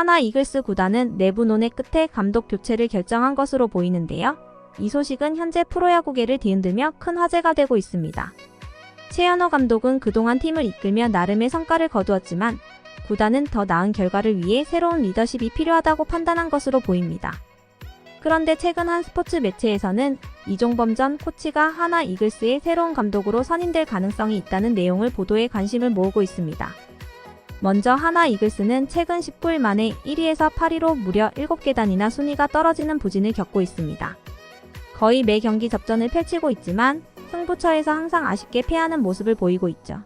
하나 이글스 구단은 내부 논의 끝에 감독 교체를 결정한 것으로 보이는데요. 이 소식은 현재 프로야구계를 뒤흔들며 큰 화제가 되고 있습니다. 최연호 감독은 그동안 팀을 이끌며 나름의 성과를 거두었지만 구단은 더 나은 결과를 위해 새로운 리더십이 필요하다고 판단한 것으로 보입니다. 그런데 최근 한 스포츠 매체에서는 이종범 전 코치가 하나 이글스의 새로운 감독으로 선임될 가능성이 있다는 내용을 보도해 관심을 모으고 있습니다. 먼저 하나 이글스는 최근 19일 만에 1위에서 8위로 무려 7계단이나 순위가 떨어지는 부진을 겪고 있습니다. 거의 매 경기 접전을 펼치고 있지만 승부처에서 항상 아쉽게 패하는 모습을 보이고 있죠.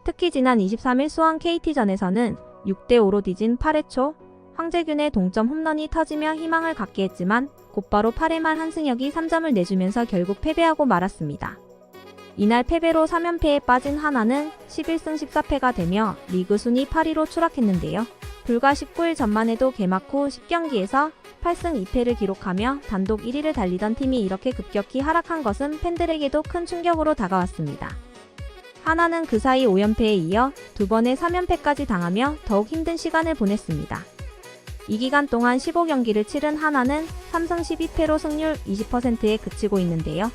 특히 지난 23일 수원 KT전에서는 6대5로 뒤진 8회 초 황재균의 동점 홈런이 터지며 희망을 갖게 했지만 곧바로 8회 말 한승혁이 3점을 내주면서 결국 패배하고 말았습니다. 이날 패배로 3연패에 빠진 하나는 11승 14패가 되며 리그 순위 8위로 추락했는데요. 불과 19일 전만 해도 개막 후 10경기에서 8승 2패를 기록하며 단독 1위를 달리던 팀이 이렇게 급격히 하락한 것은 팬들에게도 큰 충격으로 다가왔습니다. 하나는 그 사이 5연패에 이어 2번의 3연패까지 당하며 더욱 힘든 시간을 보냈습니다. 이 기간 동안 15경기를 치른 하나는 3승 12패로 승률 20%에 그치고 있는데요.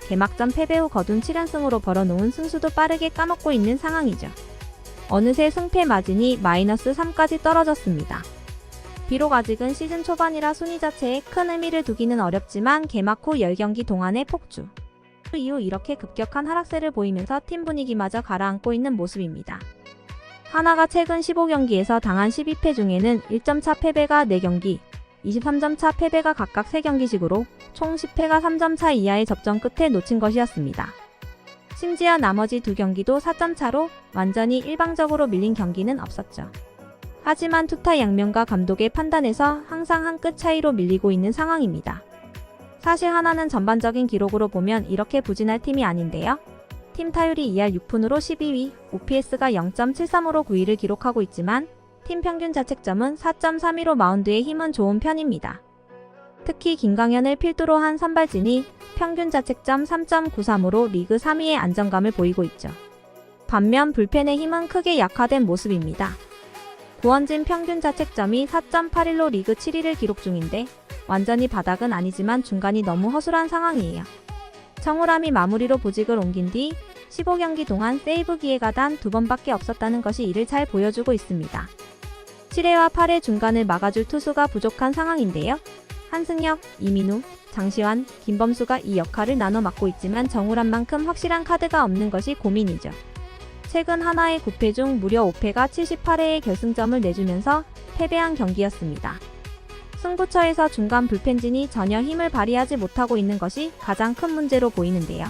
개막전 패배 후 거둔 7연승으로 벌어놓은 승수도 빠르게 까먹고 있는 상황이죠. 어느새 승패 마진이 -3까지 떨어졌습니다. 비록 아직은 시즌 초반이라 순위 자체에 큰 의미를 두기는 어렵지만 개막 후 10경기 동안의 폭주 이후 이렇게 급격한 하락세를 보이면서 팀 분위기마저 가라앉고 있는 모습입니다. 하나가 최근 15경기에서 당한 12패 중에는 1점 차 패배가 4경기, 23점 차 패배가 각각 3경기씩으로 총 10패가 3점 차 이하의 접전 끝에 놓친 것이었습니다. 심지어 나머지 2경기도 4점 차로 완전히 일방적으로 밀린 경기는 없었죠. 하지만 투타 양면과 감독의 판단에서 항상 한 끗 차이로 밀리고 있는 상황입니다. 사실 하나는 전반적인 기록으로 보면 이렇게 부진할 팀이 아닌데요. 팀 타율이 2할 6푼으로 12위, OPS가 0.73으로 9위를 기록하고 있지만 팀 평균 자책점은 4.32로 마운드에 힘은 좋은 편입니다. 특히 김광현을 필두로 한 선발진이 평균 자책점 3.93으로 리그 3위의 안정감을 보이고 있죠. 반면 불펜의 힘은 크게 약화된 모습입니다. 구원진 평균 자책점이 4.81로 리그 7위를 기록 중인데 완전히 바닥은 아니지만 중간이 너무 허술한 상황이에요. 정우람이 마무리로 보직을 옮긴 뒤 15경기 동안 세이브 기회가 단 2번밖에 없었다는 것이 이를 잘 보여주고 있습니다. 7회와 8회 중간을 막아줄 투수가 부족한 상황인데요. 한승혁, 이민우, 장시환, 김범수가 이 역할을 나눠 맡고 있지만 정우람만큼 확실한 카드가 없는 것이 고민이죠. 최근 하나의 9패 중 무려 5패가 78회의 결승점을 내주면서 패배한 경기였습니다. 승부처에서 중간 불펜진이 전혀 힘을 발휘하지 못하고 있는 것이 가장 큰 문제로 보이는데요.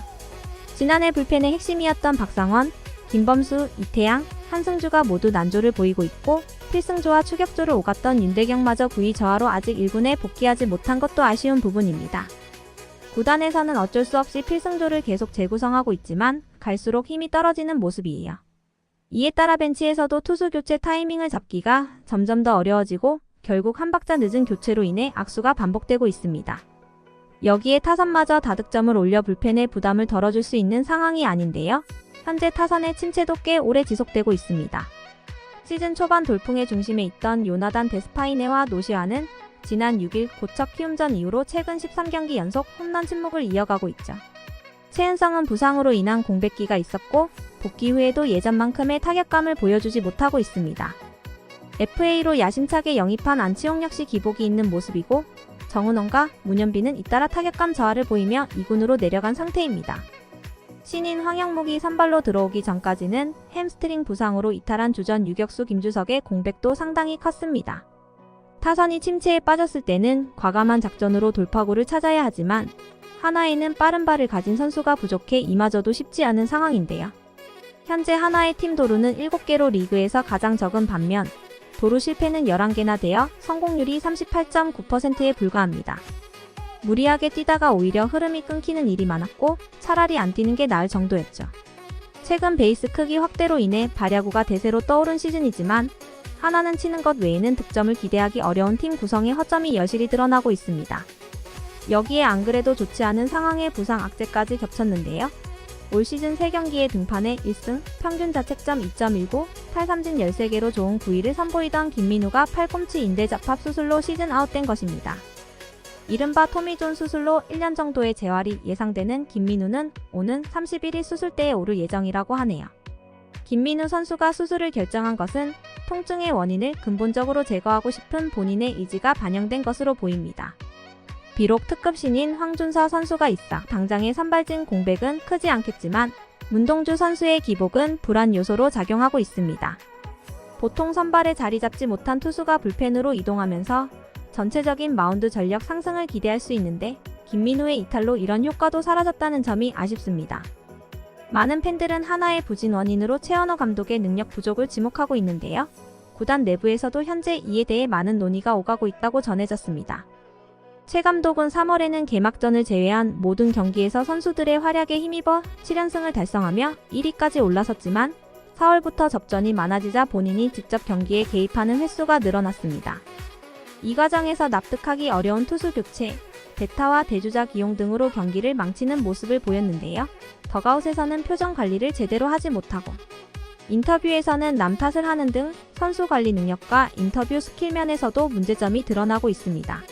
지난해 불펜의 핵심이었던 박상원, 김범수, 이태양, 한승주가 모두 난조를 보이고 있고 필승조와 추격조를 오갔던 윤대경마저 부위 저하로 아직 1군에 복귀하지 못한 것도 아쉬운 부분입니다. 구단에서는 어쩔 수 없이 필승조를 계속 재구성하고 있지만 갈수록 힘이 떨어지는 모습이에요. 이에 따라 벤치에서도 투수 교체 타이밍을 잡기가 점점 더 어려워지고 결국 한 박자 늦은 교체로 인해 악수가 반복되고 있습니다. 여기에 타선마저 다득점을 올려 불펜의 부담을 덜어줄 수 있는 상황이 아닌데요. 현재 타선의 침체도 꽤 오래 지속되고 있습니다. 시즌 초반 돌풍의 중심에 있던 요나단 데스파이네와 노시아는 지난 6일 고척 키움전 이후로 최근 13경기 연속 홈런 침묵을 이어가고 있죠. 최은성은 부상으로 인한 공백기가 있었고 복귀 후에도 예전만큼의 타격감을 보여주지 못하고 있습니다. FA로 야심차게 영입한 안치홍 역시 기복이 있는 모습이고 정은원과 문현빈은 잇따라 타격감 저하를 보이며 2군으로 내려간 상태입니다. 신인 황영목이 선발로 들어오기 전까지는 햄스트링 부상으로 이탈한 주전 유격수 김주석의 공백도 상당히 컸습니다. 타선이 침체에 빠졌을 때는 과감한 작전으로 돌파구를 찾아야 하지만 하나에는 빠른 발을 가진 선수가 부족해 이마저도 쉽지 않은 상황인데요. 현재 하나의 팀 도루는 7개로 리그에서 가장 적은 반면 도루 실패는 11개나 되어 성공률이 38.9%에 불과합니다. 무리하게 뛰다가 오히려 흐름이 끊기는 일이 많았고 차라리 안 뛰는 게 나을 정도였죠. 최근 베이스 크기 확대로 인해 발야구가 대세로 떠오른 시즌이지만 하나는 치는 것 외에는 득점을 기대하기 어려운 팀 구성의 허점이 여실히 드러나고 있습니다. 여기에 안 그래도 좋지 않은 상황에 부상 악재까지 겹쳤는데요. 올 시즌 3경기에 등판해 1승, 평균 자책점 2.19, 탈삼진 13개로 좋은 9위를 선보이던 김민우가 팔꿈치 인대 잡합 수술로 시즌 아웃된 것입니다. 이른바 토미존 수술로 1년 정도의 재활이 예상되는 김민우는 오는 31일 수술대에 오를 예정이라고 하네요. 김민우 선수가 수술을 결정한 것은 통증의 원인을 근본적으로 제거하고 싶은 본인의 의지가 반영된 것으로 보입니다. 비록 특급 신인 황준서 선수가 있어 당장의 선발진 공백은 크지 않겠지만 문동주 선수의 기복은 불안 요소로 작용하고 있습니다. 보통 선발에 자리 잡지 못한 투수가 불펜으로 이동하면서 전체적인 마운드 전력 상승을 기대할 수 있는데 김민우의 이탈로 이런 효과도 사라졌다는 점이 아쉽습니다. 많은 팬들은 하나의 부진 원인으로 최현호 감독의 능력 부족을 지목하고 있는데요. 구단 내부에서도 현재 이에 대해 많은 논의가 오가고 있다고 전해졌습니다. 최 감독은 3월에는 개막전을 제외한 모든 경기에서 선수들의 활약에 힘입어 7연승을 달성하며 1위까지 올라섰지만 4월부터 접전이 많아지자 본인이 직접 경기에 개입하는 횟수가 늘어났습니다. 이 과정에서 납득하기 어려운 투수 교체, 대타와 대주자 기용 등으로 경기를 망치는 모습을 보였는데요. 덕아웃에서는 표정 관리를 제대로 하지 못하고 인터뷰에서는 남 탓을 하는 등 선수 관리 능력과 인터뷰 스킬 면에서도 문제점이 드러나고 있습니다.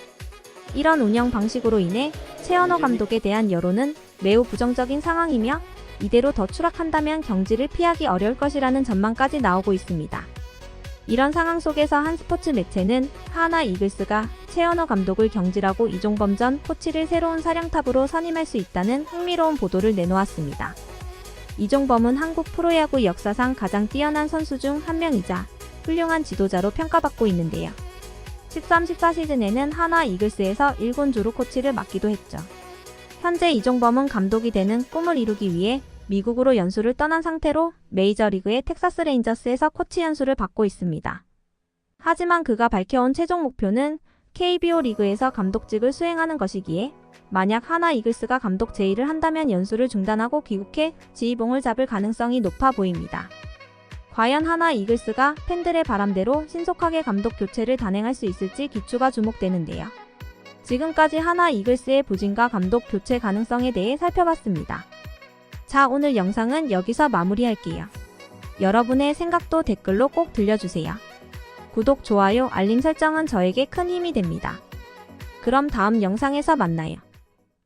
이런 운영 방식으로 인해 최현호 감독에 대한 여론은 매우 부정적인 상황이며 이대로 더 추락한다면 경지를 피하기 어려울 것이라는 전망까지 나오고 있습니다. 이런 상황 속에서 한 스포츠 매체는 하나 이글스가 최현호 감독을 경질하고 이종범 전 코치를 새로운 사령탑으로 선임할 수 있다는 흥미로운 보도를 내놓았습니다. 이종범은 한국 프로야구 역사상 가장 뛰어난 선수 중 한 명이자 훌륭한 지도자로 평가받고 있는데요. 13-14 시즌에는 하나 이글스에서 1군 주루 코치를 맡기도 했죠. 현재 이종범은 감독이 되는 꿈을 이루기 위해 미국으로 연수를 떠난 상태로 메이저리그의 텍사스 레인저스에서 코치 연수를 받고 있습니다. 하지만 그가 밝혀온 최종 목표는 KBO 리그에서 감독직을 수행하는 것이기에 만약 하나 이글스가 감독 제의를 한다면 연수를 중단하고 귀국해 지휘봉을 잡을 가능성이 높아 보입니다. 과연 하나 이글스가 팬들의 바람대로 신속하게 감독 교체를 단행할 수 있을지 귀추가 주목되는데요. 지금까지 하나 이글스의 부진과 감독 교체 가능성에 대해 살펴봤습니다. 자, 오늘 영상은 여기서 마무리할게요. 여러분의 생각도 댓글로 꼭 들려주세요. 구독, 좋아요, 알림 설정은 저에게 큰 힘이 됩니다. 그럼 다음 영상에서 만나요.